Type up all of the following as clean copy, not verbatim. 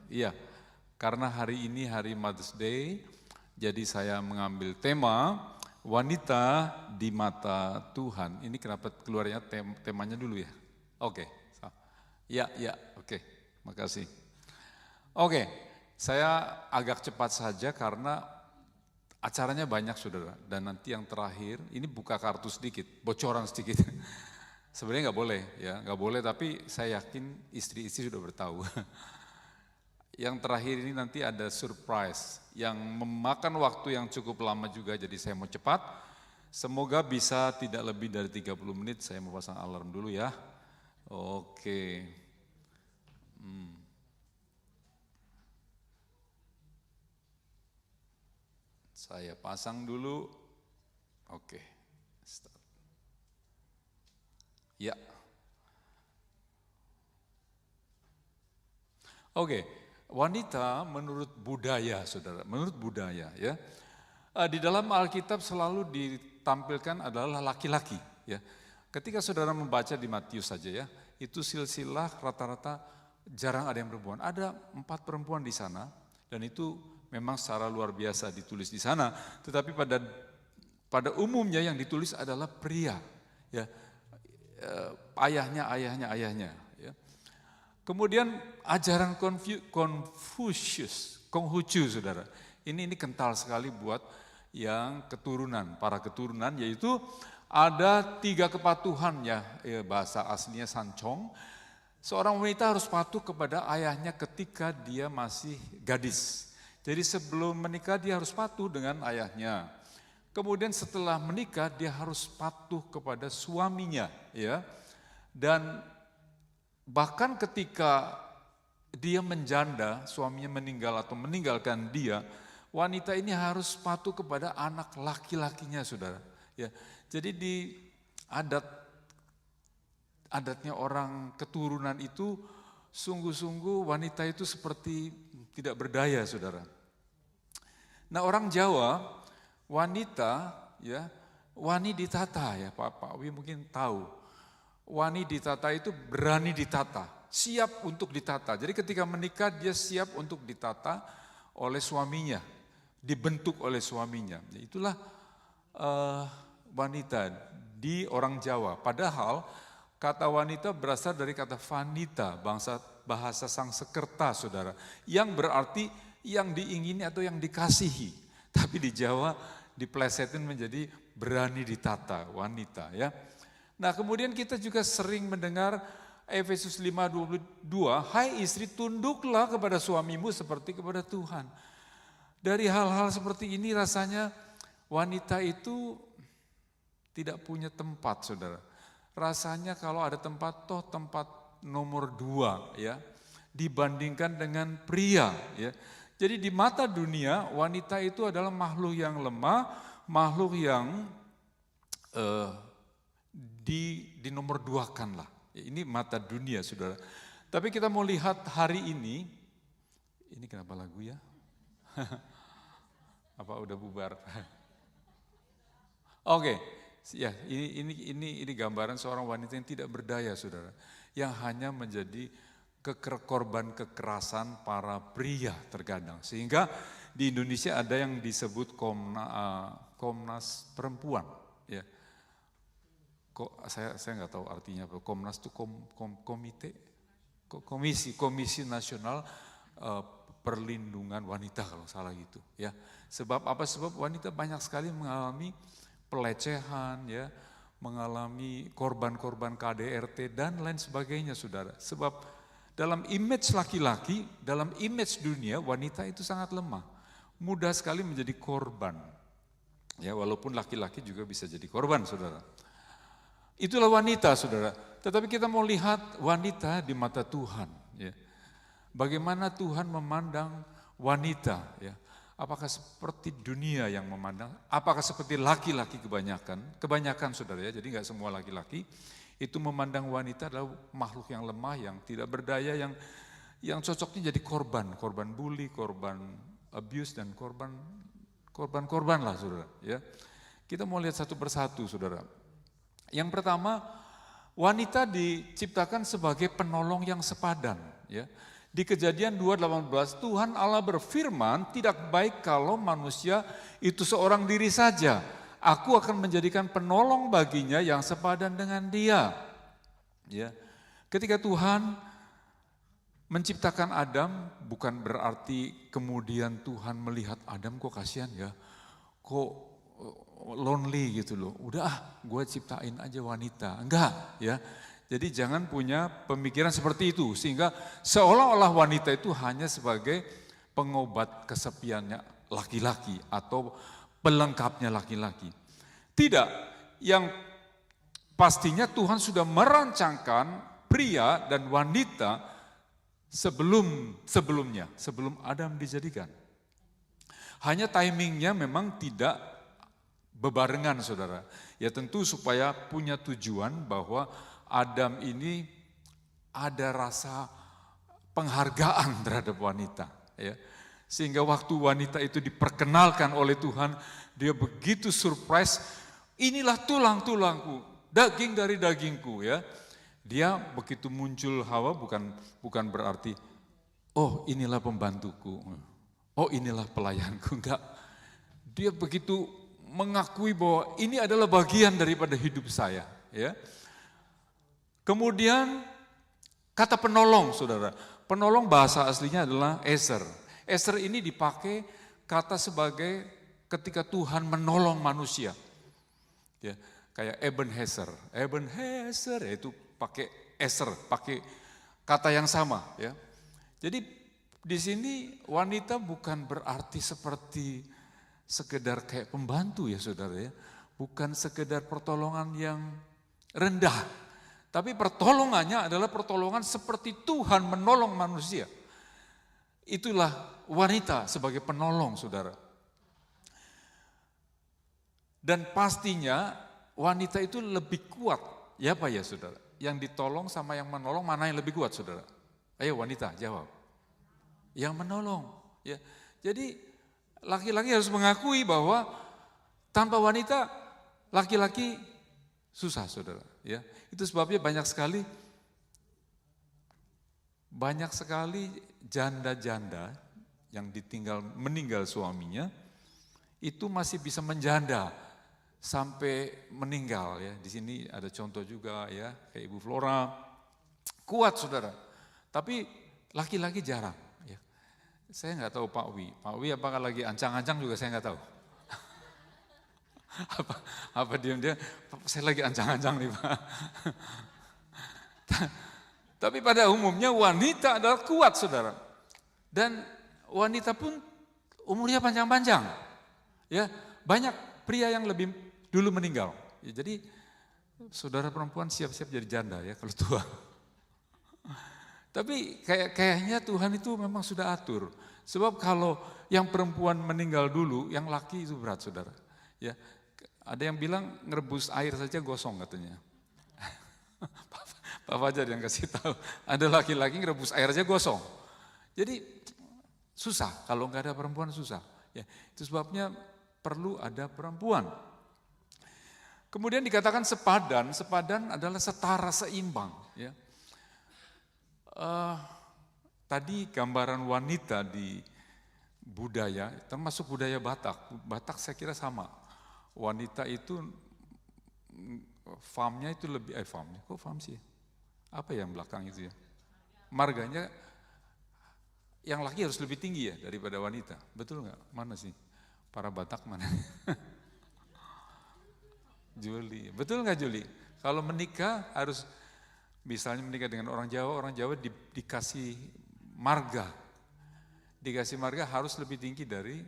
Iya, karena hari ini hari Mother's Day, jadi saya mengambil tema wanita di mata Tuhan. Ini kenapa keluarnya temanya dulu ya? Oke, ya, oke, makasih. Oke, saya agak cepat saja karena acaranya banyak saudara. Dan nanti yang terakhir, ini buka kartu sedikit, bocoran sedikit. Sebenarnya nggak boleh ya, nggak boleh tapi saya yakin istri-istri sudah bertahu. Yang terakhir ini nanti ada surprise yang memakan waktu yang cukup lama juga, jadi saya mau cepat. Semoga bisa tidak lebih dari 30 menit, saya mau pasang alarm dulu ya. Oke. Saya pasang dulu. Oke. Start. Ya. Oke, wanita menurut budaya, saudara, menurut budaya ya. Di dalam Alkitab selalu ditampilkan adalah laki-laki ya. Ketika saudara membaca di Matius saja ya, itu silsilah rata-rata jarang ada yang perempuan. Ada 4 perempuan di sana dan itu memang secara luar biasa ditulis di sana. Tetapi pada umumnya yang ditulis adalah pria ya. Ayahnya. Ya. Kemudian ajaran Konghucu, saudara. Ini kental sekali buat yang keturunan, para keturunan, yaitu ada 3 kepatuhan ya, bahasa aslinya Sancong. Seorang wanita harus patuh kepada ayahnya ketika dia masih gadis. Jadi sebelum menikah dia harus patuh dengan ayahnya. Kemudian setelah menikah dia harus patuh kepada suaminya, ya. Dan bahkan ketika dia menjanda, suaminya meninggal atau meninggalkan dia, wanita ini harus patuh kepada anak laki-lakinya, saudara. Ya, jadi di adatnya orang keturunan itu sungguh-sungguh wanita itu seperti tidak berdaya, saudara. Nah orang Jawa, wanita ya, wani ditata ya, Pak Wi mungkin tahu. Wani ditata itu berani ditata, siap untuk ditata. Jadi ketika menikah dia siap untuk ditata oleh suaminya, dibentuk oleh suaminya. Itulah wanita di orang Jawa. Padahal kata wanita berasal dari kata vanita, bahasa Sangsekerta, saudara, yang berarti yang diingini atau yang dikasihi. Tapi di Jawa diplesetin menjadi berani ditata, wanita ya. Nah kemudian kita juga sering mendengar Efesus 5:22, hai istri tunduklah kepada suamimu seperti kepada Tuhan. Dari hal-hal seperti ini rasanya wanita itu tidak punya tempat, saudara. Rasanya kalau ada tempat, toh tempat nomor 2 ya, dibandingkan dengan pria ya. Jadi di mata dunia wanita itu adalah makhluk yang lemah, makhluk yang di nomor 2-kan lah. Ini mata dunia, saudara. Tapi kita mau lihat hari ini kenapa lagu ya? Apa udah bubar? Oke, ya ini gambaran seorang wanita yang tidak berdaya, saudara, yang hanya menjadi korban kekerasan para pria terkadang. Sehingga di Indonesia ada yang disebut Komnas Perempuan. Ya. Saya nggak tahu artinya apa. Komnas itu komisi nasional perlindungan wanita kalau salah gitu. Ya. Sebab apa? Sebab wanita banyak sekali mengalami pelecehan, ya, mengalami korban-korban KDRT dan lain sebagainya, saudara. Sebab dalam image laki-laki, dalam image dunia, wanita itu sangat lemah. Mudah sekali menjadi korban. Ya, walaupun laki-laki juga bisa jadi korban, saudara. Itulah wanita, saudara. Tetapi kita mau lihat wanita di mata Tuhan. Ya. Bagaimana Tuhan memandang wanita, ya. Apakah seperti dunia yang memandang? Apakah seperti laki-laki kebanyakan saudara ya, jadi nggak semua laki-laki itu memandang wanita adalah makhluk yang lemah, yang tidak berdaya, yang cocoknya jadi korban bully, korban abuse dan korban lah, saudara. Ya, kita mau lihat satu persatu, saudara. Yang pertama, wanita diciptakan sebagai penolong yang sepadan. Ya, Di Kejadian 2:18 Tuhan Allah berfirman, tidak baik kalau manusia itu seorang diri saja. Aku akan menjadikan penolong baginya yang sepadan dengan dia. Ya. Ketika Tuhan menciptakan Adam, bukan berarti kemudian Tuhan melihat Adam kok kasihan ya, kok lonely gitu loh. Udah gue ciptain aja wanita. Enggak ya. Jadi jangan punya pemikiran seperti itu, sehingga seolah-olah wanita itu hanya sebagai pengobat kesepiannya laki-laki atau pelengkapnya laki-laki. Tidak, yang pastinya Tuhan sudah merancangkan pria dan wanita sebelum Adam dijadikan. Hanya timingnya memang tidak bebarengan, saudara. Ya tentu supaya punya tujuan bahwa Adam ini ada rasa penghargaan terhadap wanita, ya. Sehingga waktu wanita itu diperkenalkan oleh Tuhan, dia begitu surprise, inilah tulang-tulangku, daging dari dagingku, ya. Dia begitu muncul Hawa bukan berarti, oh inilah pembantuku, oh inilah pelayanku, enggak. Dia begitu mengakui bahwa ini adalah bagian daripada hidup saya, ya. Kemudian kata penolong, saudara. Penolong bahasa aslinya adalah Ezer. Ezer ini dipakai kata sebagai ketika Tuhan menolong manusia. Ya, kayak Ebenezer. Ebenezer yaitu pakai Ezer, pakai kata yang sama. Ya. Jadi di sini wanita bukan berarti seperti sekedar kayak pembantu ya saudara ya. Bukan sekedar pertolongan yang rendah. Tapi pertolongannya adalah pertolongan seperti Tuhan menolong manusia. Itulah wanita sebagai penolong, saudara. Dan pastinya wanita itu lebih kuat. Ya apa ya, saudara? Yang ditolong sama yang menolong, mana yang lebih kuat, saudara? Ayo wanita, jawab. Yang menolong. Ya. Jadi laki-laki harus mengakui bahwa tanpa wanita, laki-laki susah, saudara. Ya, itu sebabnya banyak sekali janda-janda yang meninggal suaminya itu masih bisa menjanda sampai meninggal ya. Di sini ada contoh juga ya, kayak Ibu Flora. Kuat saudara. Tapi laki-laki jarang ya. Saya nggak tahu Pak Wi. Pak Wi apakah lagi ancang-ancang juga saya nggak tahu. apa diam-diam, saya lagi ancang-ancang nih Pak. Tapi pada umumnya wanita adalah kuat saudara. Dan wanita pun umurnya panjang-panjang. Ya, banyak pria yang lebih dulu meninggal. Ya, jadi saudara perempuan siap-siap jadi janda ya kalau tua. Tapi kayaknya Tuhan itu memang sudah atur. Sebab kalau yang perempuan meninggal dulu, yang laki itu berat saudara. Ya, ada yang bilang ngerebus air saja gosong katanya. Pak Fajar yang kasih tahu, ada laki-laki ngerebus air saja gosong. Jadi susah, kalau nggak ada perempuan susah. Ya, itu sebabnya perlu ada perempuan. Kemudian dikatakan sepadan adalah setara, seimbang. Ya. Tadi gambaran wanita di budaya, termasuk budaya Batak. Batak saya kira sama. Wanita itu famnya itu lebih, famnya, kok fam sih? Apa yang belakang itu ya? Marganya yang laki harus lebih tinggi ya daripada wanita. Betul nggak? Mana sih? Para Batak mana? Juli, betul nggak Juli? Kalau menikah harus, misalnya menikah dengan orang Jawa dikasih marga. Dikasih marga harus lebih tinggi dari,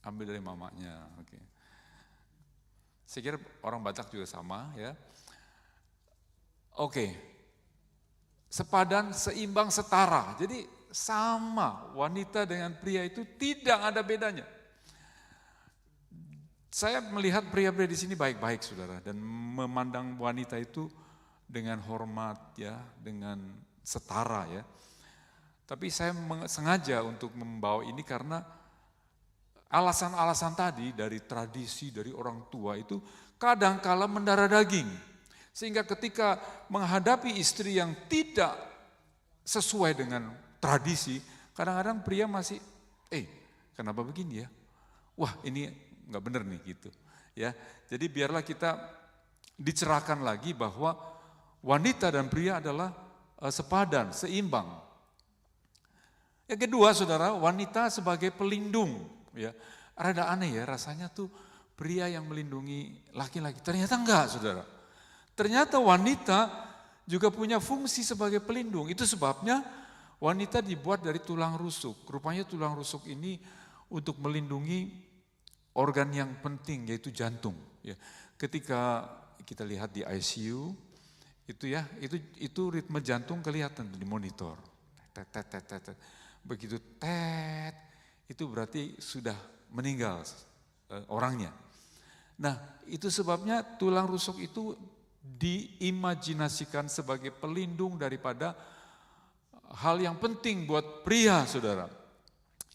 ambil dari mamanya. Oke. Saya kira orang Batak juga sama ya. Oke. Sepadan, seimbang, setara. Jadi sama, wanita dengan pria itu tidak ada bedanya. Saya melihat pria-pria di sini baik-baik saudara, dan memandang wanita itu dengan hormat ya, dengan setara ya. Tapi saya sengaja untuk membawa ini karena alasan-alasan tadi dari tradisi, dari orang tua itu kadangkala mendarah daging. Sehingga ketika menghadapi istri yang tidak sesuai dengan tradisi, kadang-kadang pria masih, kenapa begini ya? Wah ini nggak benar nih gitu. Ya, jadi biarlah kita dicerahkan lagi bahwa wanita dan pria adalah sepadan, seimbang. Yang kedua, saudara, wanita sebagai pelindung. Ya, rada aneh ya, rasanya tuh pria yang melindungi laki-laki. Ternyata enggak, saudara. Ternyata wanita juga punya fungsi sebagai pelindung. Itu sebabnya wanita dibuat dari tulang rusuk. Rupanya tulang rusuk ini untuk melindungi organ yang penting, yaitu jantung. Ya, ketika kita lihat di ICU, itu ritme jantung kelihatan di monitor. Begitu itu berarti sudah meninggal orangnya. Nah, itu sebabnya tulang rusuk itu diimajinasikan sebagai pelindung daripada hal yang penting buat pria, saudara.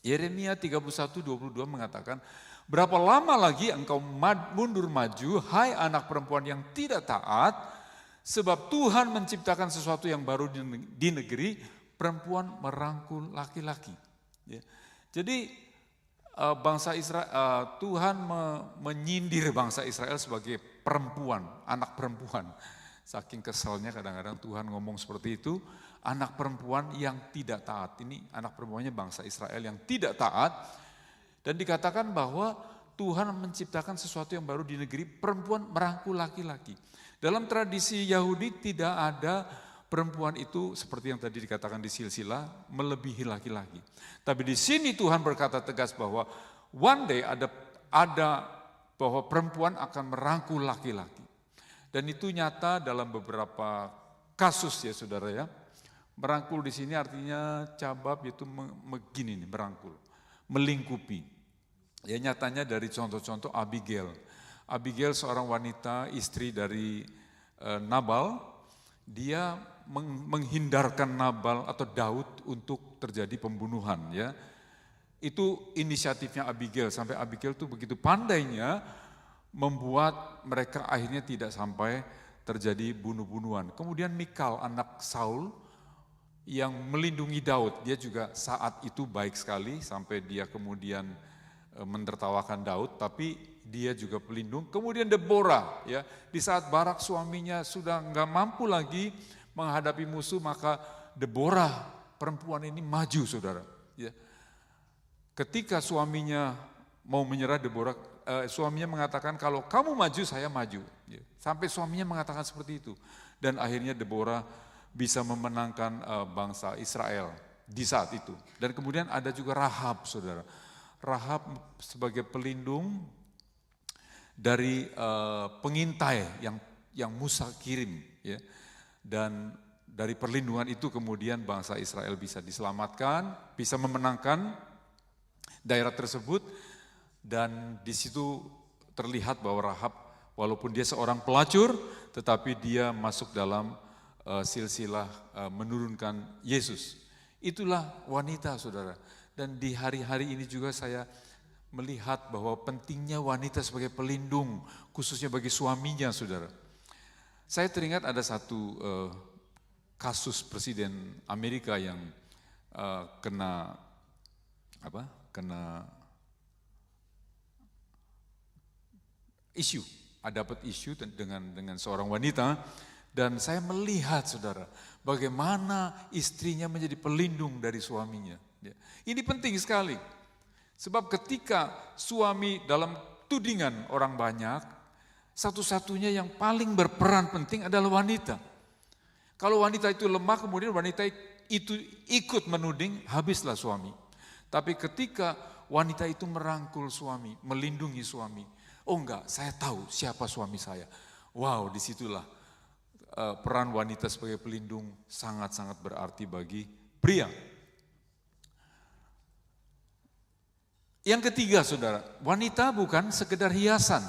Yeremia 31:22 mengatakan, berapa lama lagi engkau mundur maju, hai anak perempuan yang tidak taat, sebab Tuhan menciptakan sesuatu yang baru di negeri, perempuan merangkul laki-laki. Ya. Jadi bangsa Israel, Tuhan menyindir bangsa Israel sebagai perempuan, anak perempuan. Saking keselnya kadang-kadang Tuhan ngomong seperti itu, anak perempuan yang tidak taat. Ini anak perempuannya bangsa Israel yang tidak taat. Dan dikatakan bahwa Tuhan menciptakan sesuatu yang baru di negeri, perempuan merangkul laki-laki. Dalam tradisi Yahudi tidak ada perempuan itu seperti yang tadi dikatakan di silsilah melebihi laki-laki. Tapi di sini Tuhan berkata tegas bahwa one day ada bahwa perempuan akan merangkul laki-laki. Dan itu nyata dalam beberapa kasus ya saudara ya. Merangkul di sini artinya cabab, yaitu begini nih, merangkul, melingkupi. Ya nyatanya dari contoh-contoh Abigail. Abigail seorang wanita istri dari Nabal, dia menghindarkan Nabal atau Daud untuk terjadi pembunuhan ya. Itu inisiatifnya Abigail, sampai Abigail tuh begitu pandainya membuat mereka akhirnya tidak sampai terjadi bunuh-bunuhan. Kemudian Mikal anak Saul yang melindungi Daud, dia juga saat itu baik sekali sampai dia kemudian menertawakan Daud, tapi dia juga pelindung. Kemudian Deborah ya, di saat Barak suaminya sudah nggak mampu lagi menghadapi musuh, maka Deborah perempuan ini maju saudara. Ya. Ketika suaminya mau menyerah, suaminya mengatakan kalau kamu maju saya maju. Ya. Sampai suaminya mengatakan seperti itu. Dan akhirnya Deborah bisa memenangkan bangsa Israel di saat itu. Dan kemudian ada juga Rahab saudara. Rahab sebagai pelindung dari pengintai yang Musa kirim ya. Dan dari perlindungan itu kemudian bangsa Israel bisa diselamatkan, bisa memenangkan daerah tersebut. Dan di situ terlihat bahwa Rahab walaupun dia seorang pelacur, tetapi dia masuk dalam silsilah menurunkan Yesus. Itulah wanita saudara. Dan di hari-hari ini juga saya melihat bahwa pentingnya wanita sebagai pelindung, khususnya bagi suaminya saudara. Saya teringat ada satu kasus presiden Amerika yang kena isu, dapat isu dengan seorang wanita, dan saya melihat saudara bagaimana istrinya menjadi pelindung dari suaminya. Ini penting sekali, sebab ketika suami dalam tudingan orang banyak, satu-satunya yang paling berperan penting adalah wanita. Kalau wanita itu lemah, kemudian wanita itu ikut menuding, habislah suami. Tapi ketika wanita itu merangkul suami, melindungi suami, oh enggak, saya tahu siapa suami saya. Wow, disitulah peran wanita sebagai pelindung sangat-sangat berarti bagi pria. Yang ketiga saudara, wanita bukan sekedar hiasan.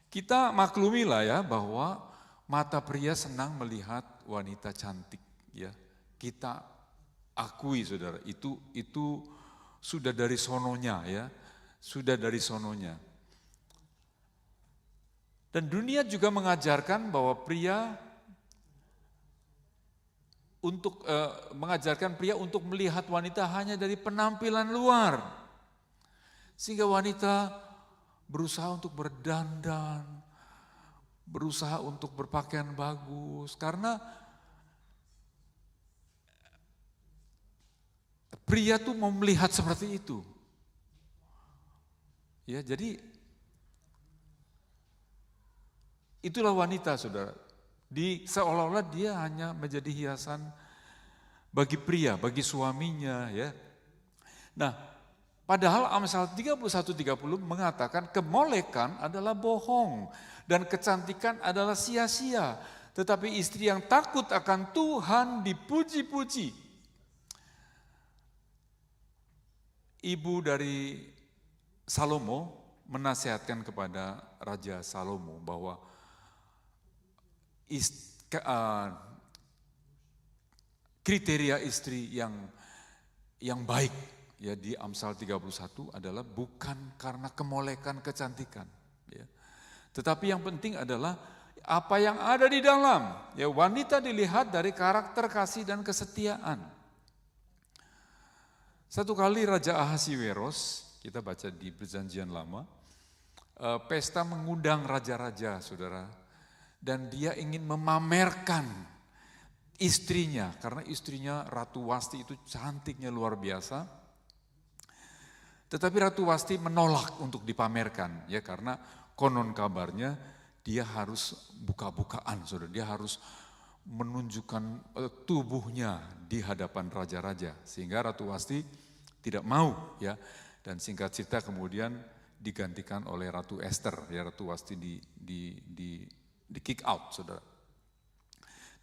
Kita maklumilah ya bahwa mata pria senang melihat wanita cantik ya. Kita akui saudara, itu sudah dari sononya ya, sudah dari sononya. Dan dunia juga mengajarkan bahwa pria untuk mengajarkan pria untuk melihat wanita hanya dari penampilan luar. Sehingga wanita berusaha untuk berdandan, berusaha untuk berpakaian bagus, karena pria tuh mau melihat seperti itu. Ya, jadi itulah wanita, saudara. Seolah-olah dia hanya menjadi hiasan bagi pria, bagi suaminya, ya. Nah, padahal Amsal 31:30 mengatakan kemolekan adalah bohong dan kecantikan adalah sia-sia. Tetapi istri yang takut akan Tuhan dipuji-puji. Ibu dari Salomo menasihatkan kepada Raja Salomo bahwa kriteria istri yang baik ya di Amsal 31 adalah bukan karena kemolekan kecantikan, ya. Tetapi yang penting adalah apa yang ada di dalam. Ya, wanita dilihat dari karakter kasih dan kesetiaan. Satu kali Raja Ahasiweros, kita baca di Perjanjian Lama, pesta mengundang raja-raja, saudara. Dan dia ingin memamerkan istrinya, karena istrinya Ratu Wasti itu cantiknya luar biasa. Tetapi Ratu Wasti menolak untuk dipamerkan, ya, karena konon kabarnya dia harus buka-bukaan, saudara. Dia harus menunjukkan tubuhnya di hadapan raja-raja, sehingga Ratu Wasti tidak mau, ya. Dan singkat cerita kemudian digantikan oleh Ratu Esther, ya. Ratu Wasti di kick out, saudara.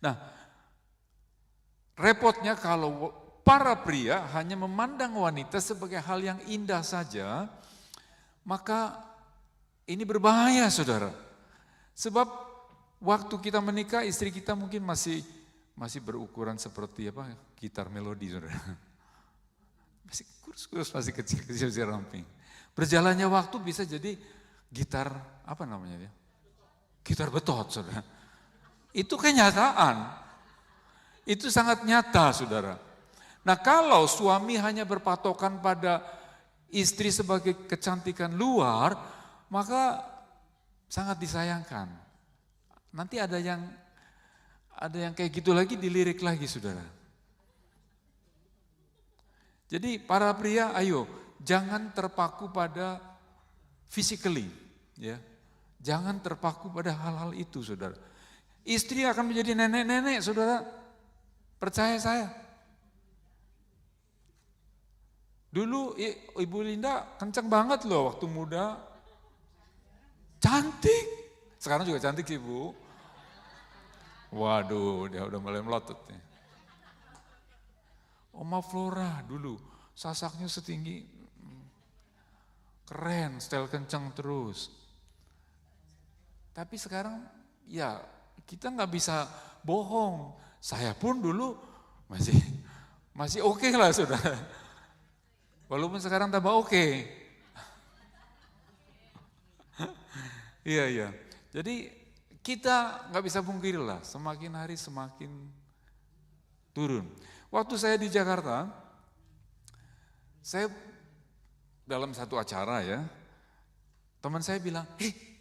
Nah, repotnya kalau para pria hanya memandang wanita sebagai hal yang indah saja, maka ini berbahaya, saudara. Sebab waktu kita menikah, istri kita mungkin masih berukuran seperti apa, gitar melodi, saudara. Masih kurus-kurus, masih kecil-kecil, ramping. Berjalannya waktu bisa jadi gitar, apa namanya dia? Gitar betot, saudara. Itu kenyataan. Itu sangat nyata, saudara. Nah, kalau suami hanya berpatokan pada istri sebagai kecantikan luar, maka sangat disayangkan. Nanti ada yang kayak gitu lagi, dilirik lagi, saudara. Jadi para pria, ayo jangan terpaku pada physically, ya. Jangan terpaku pada hal-hal itu, saudara. Istri akan menjadi nenek-nenek, saudara. Percaya saya. Dulu Ibu Linda kenceng banget loh waktu muda. Cantik. Sekarang juga cantik sih, Bu. Waduh, dia udah mulai melotot nih. Oma Flora dulu, sasaknya setinggi. Keren, style kenceng terus. Tapi sekarang ya kita nggak bisa bohong. Saya pun dulu masih oke lah, saudara. Walaupun sekarang tambah oke. Iya. Jadi kita nggak bisa pungkiri lah, semakin hari semakin turun. Waktu saya di Jakarta, saya dalam satu acara, ya, teman saya bilang,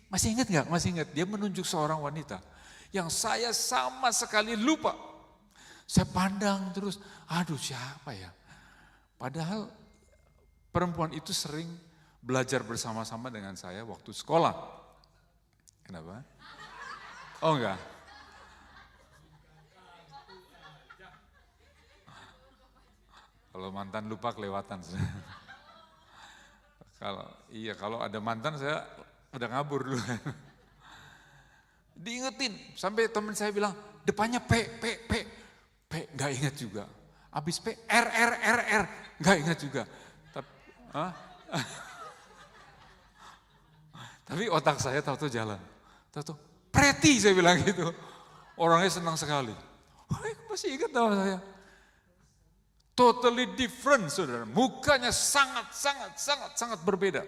masih ingat nggak? Masih ingat? Dia menunjuk seorang wanita yang saya sama sekali lupa. Saya pandang terus, aduh siapa ya? Padahal perempuan itu sering belajar bersama-sama dengan saya waktu sekolah. Kenapa? Oh enggak? Kalau mantan lupa kelewatan. Kalau ada mantan saya udah ngabur dulu. Diingetin, sampai teman saya bilang, depannya P, nggak ingat juga. Habis P, R, nggak ingat juga. Tapi otak saya tahu jalan. Tahu Preti, saya bilang gitu. Orangnya senang sekali. Masih ingat tahu saya. Totally different, saudara. Mukanya sangat berbeda.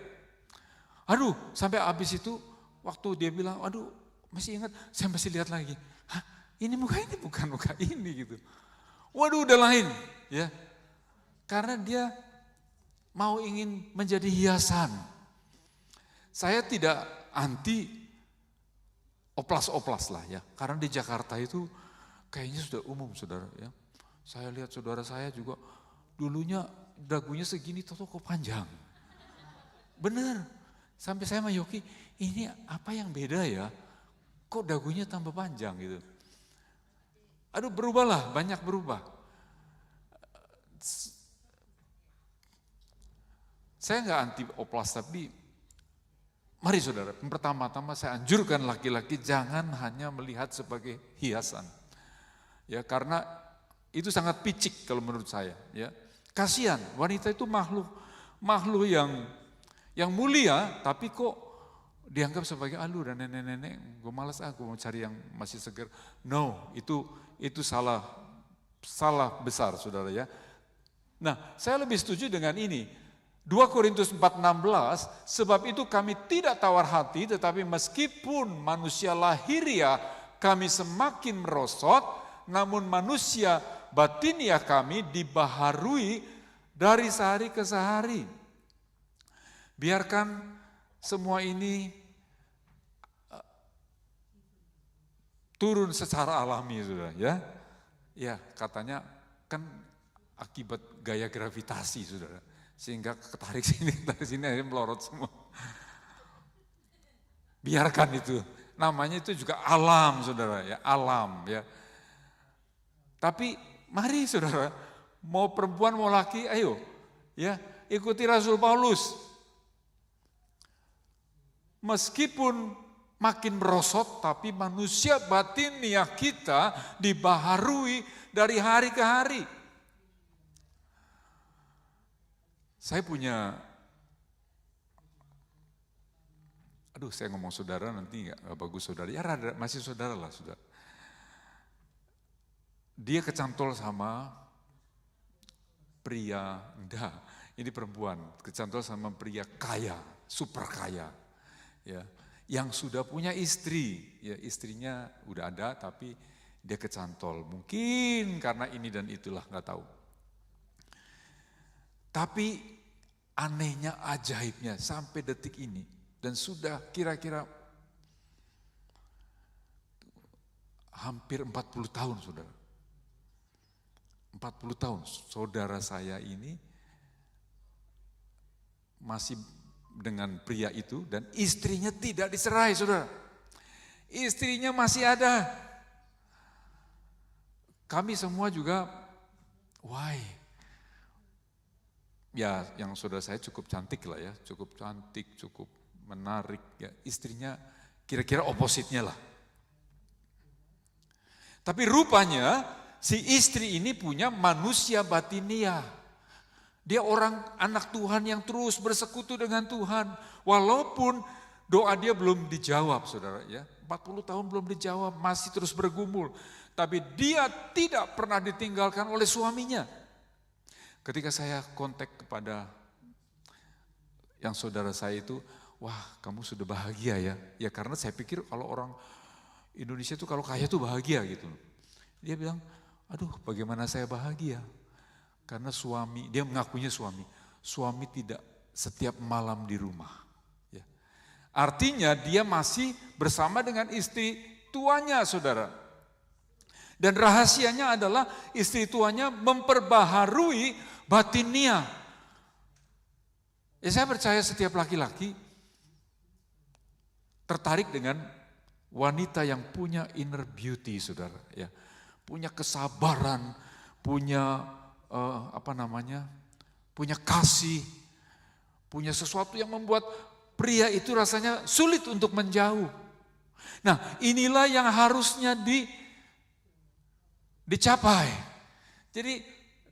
Aduh, sampai habis itu waktu dia bilang, aduh masih ingat, saya masih lihat lagi. Hah, ini muka ini bukan muka ini gitu. Waduh, udah lain, ya. Karena dia mau ingin menjadi hiasan. Saya tidak anti oplas-oplas lah ya, karena di Jakarta itu kayaknya sudah umum saudara ya. Saya lihat saudara saya juga dulunya dagunya segini toto kok panjang. Bener, sampai saya sama Yoki, ini apa yang beda ya? Kok dagunya tambah panjang gitu. Aduh berubahlah, banyak berubah. Saya nggak anti oplas, tapi mari saudara, pertama-tama saya anjurkan laki-laki jangan hanya melihat sebagai hiasan. Ya, karena itu sangat picik kalau menurut saya. Ya, kasihan, wanita itu makhluk yang mulia, tapi kok dianggap sebagai dan nenek-nenek. Gue malas gue mau cari yang masih segar. No, itu salah besar saudara ya. Nah, saya lebih setuju dengan ini. 2 Korintus 4:16, sebab itu kami tidak tawar hati, tetapi meskipun manusia lahiriah kami semakin merosot, namun manusia batiniah kami dibaharui dari sehari ke sehari. Biarkan semua ini turun secara alami sudah ya. Ya, katanya kan akibat gaya gravitasi saudara. Sehingga ketarik sini akhirnya melorot semua. Biarkan itu, namanya itu juga alam saudara ya, alam ya. Tapi mari saudara, mau perempuan mau laki, ayo ya ikuti Rasul Paulus. Meskipun makin merosot, tapi manusia batiniah kita dibaharui dari hari ke hari. Saya punya, saya ngomong saudara nanti nggak bagus saudara, ya masih saudara lah saudara. Dia kecantol sama pria, ini perempuan, kecantol sama pria kaya, super kaya, ya, yang sudah punya istri, ya istrinya udah ada tapi dia kecantol, mungkin karena ini dan itulah nggak tahu. Tapi anehnya, ajaibnya sampai detik ini dan sudah kira-kira hampir 40 tahun saudara. 40 tahun saudara saya ini masih dengan pria itu dan istrinya tidak dicerai saudara. Istrinya masih ada. Kami semua juga, why? Ya yang saudara saya cukup cantik lah ya, cukup cantik, cukup menarik ya. Istrinya kira-kira opositnya lah. Tapi rupanya si istri ini punya manusia batiniah. Dia orang anak Tuhan yang terus bersekutu dengan Tuhan. Walaupun doa dia belum dijawab saudara ya. 40 tahun belum dijawab, masih terus bergumul. Tapi dia tidak pernah ditinggalkan oleh suaminya. Ketika saya kontak kepada yang saudara saya itu, wah kamu sudah bahagia ya. Ya karena saya pikir kalau orang Indonesia itu kalau kaya tuh bahagia gitu. Dia bilang, aduh bagaimana saya bahagia. Karena suami, dia mengakunya suami tidak setiap malam di rumah. Ya. Artinya dia masih bersama dengan istri tuanya saudara. Dan rahasianya adalah istri tuanya memperbaharui batiniah. Ya saya percaya setiap laki-laki tertarik dengan wanita yang punya inner beauty saudara. Ya, punya kesabaran, punya punya kasih, punya sesuatu yang membuat pria itu rasanya sulit untuk menjauh. Nah inilah yang harusnya dicapai. Jadi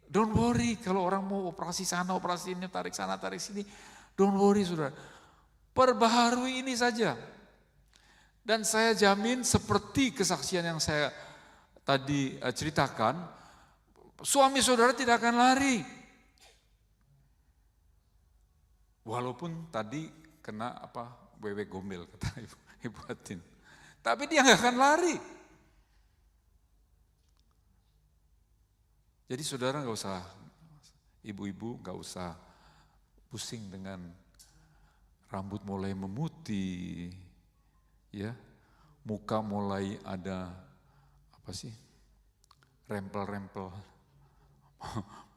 don't worry kalau orang mau operasi sana, operasi ini, tarik sana, tarik sini. Don't worry saudara. Perbaharui ini saja. Dan saya jamin seperti kesaksian yang saya tadi ceritakan, suami saudara tidak akan lari. Walaupun tadi kena wewe gombel kata Ibu Atin. Tapi dia nggak akan lari. Jadi saudara nggak usah, ibu-ibu nggak usah pusing dengan rambut mulai memutih, ya, muka mulai ada apa sih, rempel-rempel,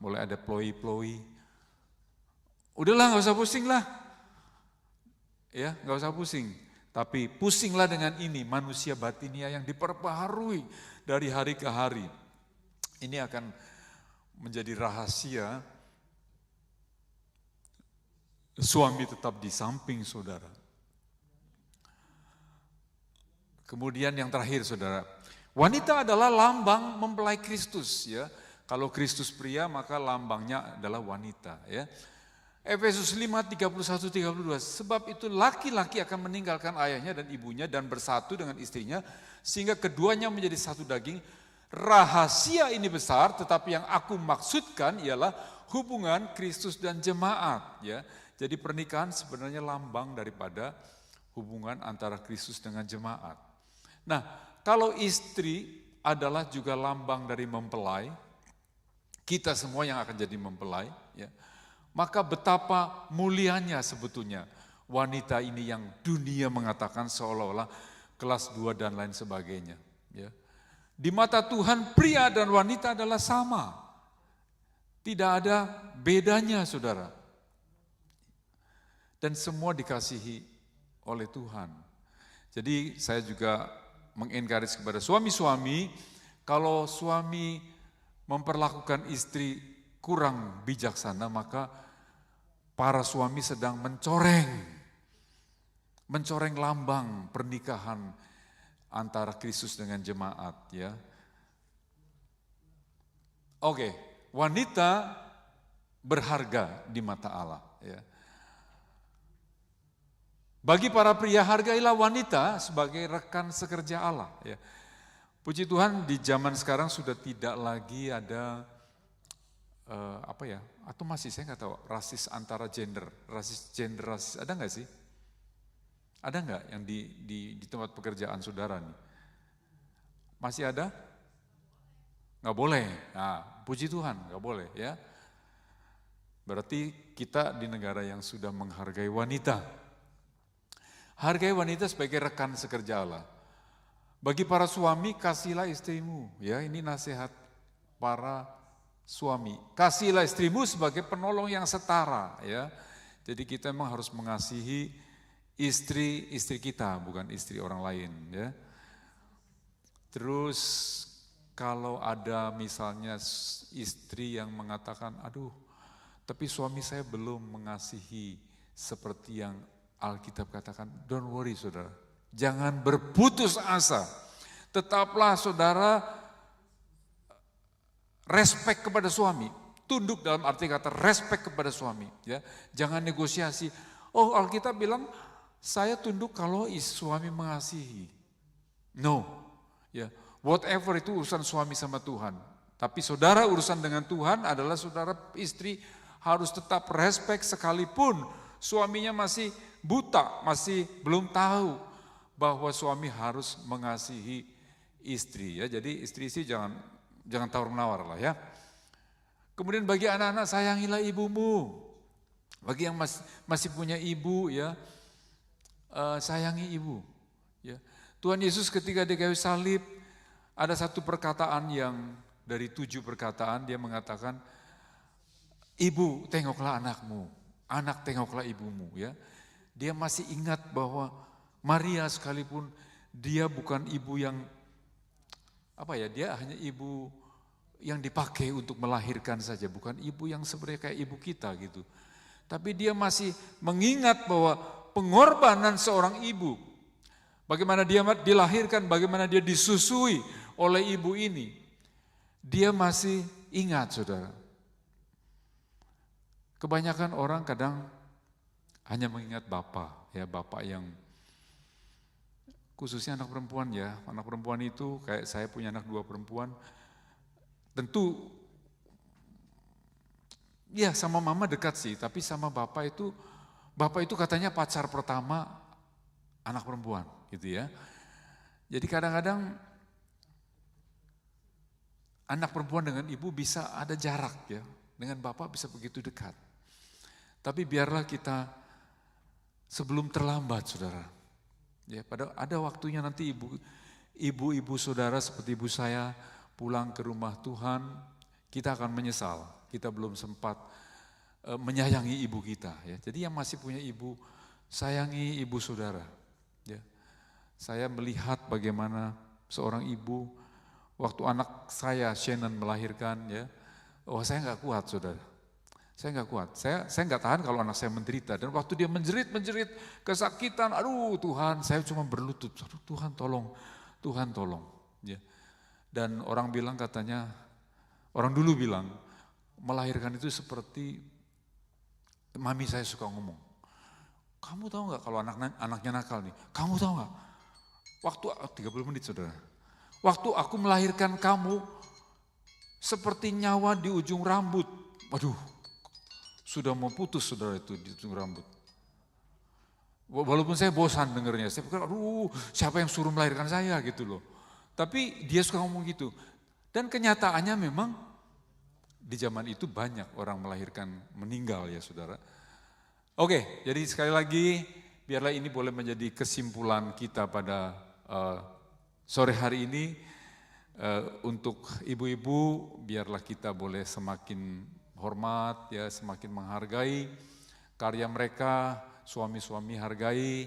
mulai ada ploi-ploi. Udahlah nggak usah pusing lah, ya nggak usah pusing. Tapi pusinglah dengan ini, manusia batinia yang diperbaharui dari hari ke hari. Ini akan menjadi rahasia suami tetap di samping saudara. Kemudian yang terakhir saudara, wanita adalah lambang mempelai Kristus ya. Kalau Kristus pria maka lambangnya adalah wanita ya. Efesus 5:31-32, sebab itu laki-laki akan meninggalkan ayahnya dan ibunya dan bersatu dengan istrinya sehingga keduanya menjadi satu daging. Rahasia ini besar, tetapi yang aku maksudkan ialah hubungan Kristus dan jemaat ya. Jadi pernikahan sebenarnya lambang daripada hubungan antara Kristus dengan jemaat. Nah, kalau istri adalah juga lambang dari mempelai, kita semua yang akan jadi mempelai ya. Maka betapa mulianya sebetulnya wanita ini yang dunia mengatakan seolah-olah kelas 2 dan lain sebagainya. Ya. Di mata Tuhan pria dan wanita adalah sama. Tidak ada bedanya saudara. Dan semua dikasihi oleh Tuhan. Jadi saya juga mengencourage kepada suami-suami, kalau suami memperlakukan istri kurang bijaksana, maka para suami sedang mencoreng lambang pernikahan antara Kristus dengan jemaat ya. Oke, wanita berharga di mata Allah ya. Bagi para pria hargailah wanita sebagai rekan sekerja Allah ya. Puji Tuhan di zaman sekarang sudah tidak lagi ada atau masih saya nggak tahu rasis antara gender, rasis ada nggak sih? Ada nggak yang di tempat pekerjaan saudara nih? Masih ada? Nggak boleh. Nah, puji Tuhan nggak boleh ya. Berarti kita di negara yang sudah menghargai wanita. Hargai wanita sebagai rekan sekerja Allah. Bagi para suami kasihlah istrimu, ya ini nasihat para suami, kasihlah istrimu sebagai penolong yang setara ya. Jadi kita memang harus mengasihi istri kita, bukan istri orang lain ya. Terus kalau ada misalnya istri yang mengatakan, aduh tapi suami saya belum mengasihi seperti yang Alkitab katakan, don't worry saudara, jangan berputus asa, tetaplah saudara respect kepada suami, tunduk dalam arti kata respect kepada suami, ya. Jangan negosiasi. Oh, Alkitab bilang saya tunduk kalau suami mengasihi. No, ya. Whatever itu urusan suami sama Tuhan. Tapi saudara urusan dengan Tuhan adalah saudara istri harus tetap respect sekalipun suaminya masih buta, masih belum tahu bahwa suami harus mengasihi istri, ya. Jadi istri jangan tawar-menawar lah ya. Kemudian bagi anak-anak sayangilah ibumu. Bagi yang masih punya ibu ya, sayangi ibu. Ya. Tuhan Yesus ketika di kayu salib ada satu perkataan yang dari 7 perkataan dia mengatakan, ibu tengoklah anakmu, anak tengoklah ibumu ya. Dia masih ingat bahwa Maria sekalipun dia bukan ibu yang dia hanya ibu yang dipakai untuk melahirkan saja, bukan ibu yang sebenarnya kayak ibu kita gitu. Tapi dia masih mengingat bahwa pengorbanan seorang ibu, bagaimana dia dilahirkan, bagaimana dia disusui oleh ibu ini, dia masih ingat saudara. Kebanyakan orang kadang hanya mengingat bapak yang khususnya anak perempuan ya, anak perempuan itu kayak saya punya anak 2 perempuan, tentu ya sama mama dekat sih, tapi sama bapak itu katanya pacar pertama anak perempuan gitu ya. Jadi kadang-kadang anak perempuan dengan ibu bisa ada jarak ya, dengan bapak bisa begitu dekat. Tapi biarlah kita sebelum terlambat saudara. Ya, ada waktunya nanti ibu-ibu saudara seperti ibu saya pulang ke rumah Tuhan, kita akan menyesal. Kita belum sempat menyayangi ibu kita. Ya. Jadi yang masih punya ibu, sayangi ibu saudara. Ya. Saya melihat bagaimana seorang ibu waktu anak saya Shannon melahirkan, ya, saya nggak kuat saudara. Saya nggak kuat, saya nggak tahan kalau anak saya menderita. Dan waktu dia menjerit, kesakitan, aduh Tuhan, saya cuma berlutut, aduh Tuhan tolong. Ya. Dan orang dulu bilang, melahirkan itu seperti, mami saya suka ngomong, kamu tahu nggak kalau anaknya nakal nih, kamu tahu nggak, waktu 30 menit saudara, waktu aku melahirkan kamu, seperti nyawa di ujung rambut, waduh, sudah mau putus saudara itu di ujung rambut. Walaupun saya bosan dengernya, saya pikir aduh siapa yang suruh melahirkan saya gitu loh. Tapi dia suka ngomong gitu. Dan kenyataannya memang di zaman itu banyak orang melahirkan meninggal ya saudara. Oke, jadi sekali lagi biarlah ini boleh menjadi kesimpulan kita pada sore hari ini. Untuk ibu-ibu biarlah kita boleh semakin hormat, ya, semakin menghargai karya mereka, suami-suami hargai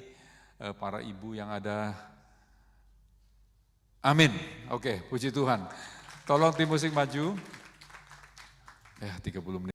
para ibu yang ada. Amin. Oke, puji Tuhan. Tolong tim musik maju. 30 menit.